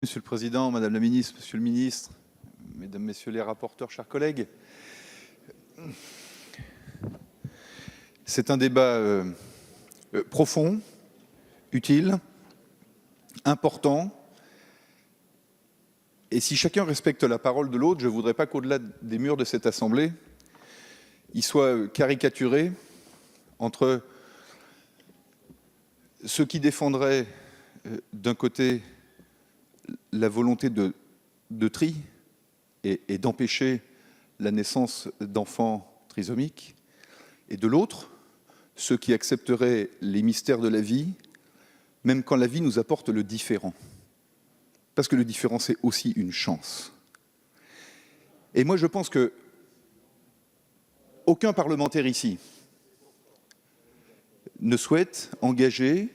Monsieur le Président, Madame la Ministre, Monsieur le Ministre, Mesdames, Messieurs les rapporteurs, chers collègues, c'est un débat profond, utile, important. Et si chacun respecte la parole de l'autre, je ne voudrais pas qu'au-delà des murs de cette Assemblée, il soit caricaturé entre ceux qui défendraient d'un côté la volonté de tri et d'empêcher la naissance d'enfants trisomiques, et de l'autre, ceux qui accepteraient les mystères de la vie, même quand la vie nous apporte le différent. Parce que le différent, c'est aussi une chance. Et moi, je pense que aucun parlementaire ici ne souhaite engager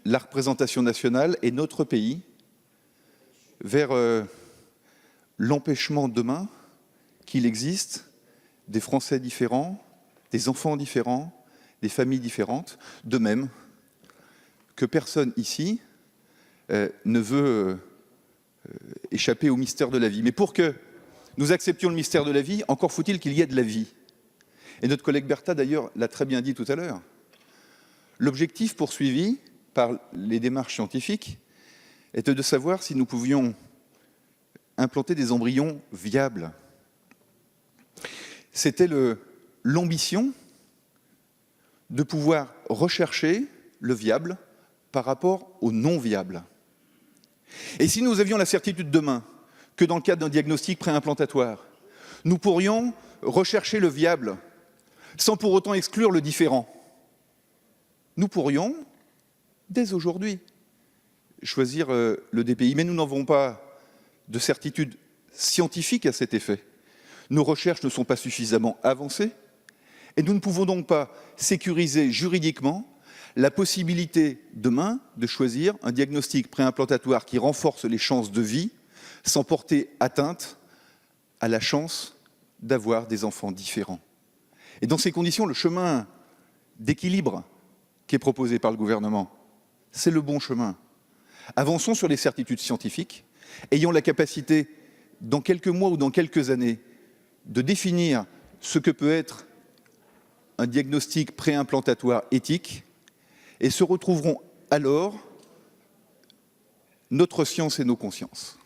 la représentation nationale et notre pays vers l'empêchement demain qu'il existe des Français différents, des enfants différents, des familles différentes, de même que personne ici ne veut échapper au mystère de la vie. Mais pour que nous acceptions le mystère de la vie, encore faut-il qu'il y ait de la vie. Et notre collègue Bertha, d'ailleurs, l'a très bien dit tout à l'heure. L'objectif poursuivi par les démarches scientifiques était de savoir si nous pouvions implanter des embryons viables. C'était l'ambition de pouvoir rechercher le viable par rapport au non viable. Et si nous avions la certitude demain que dans le cadre d'un diagnostic préimplantatoire, nous pourrions rechercher le viable sans pour autant exclure le différent, nous pourrions, dès aujourd'hui, choisir le DPI. Mais nous n'avons pas de certitude scientifique à cet effet. Nos recherches ne sont pas suffisamment avancées et nous ne pouvons donc pas sécuriser juridiquement la possibilité demain de choisir un diagnostic préimplantatoire qui renforce les chances de vie sans porter atteinte à la chance d'avoir des enfants différents. Et dans ces conditions, le chemin d'équilibre qui est proposé par le gouvernement, c'est le bon chemin. Avançons sur les certitudes scientifiques, ayons la capacité, dans quelques mois ou dans quelques années, de définir ce que peut être un diagnostic préimplantatoire éthique, et se retrouveront alors notre science et nos consciences.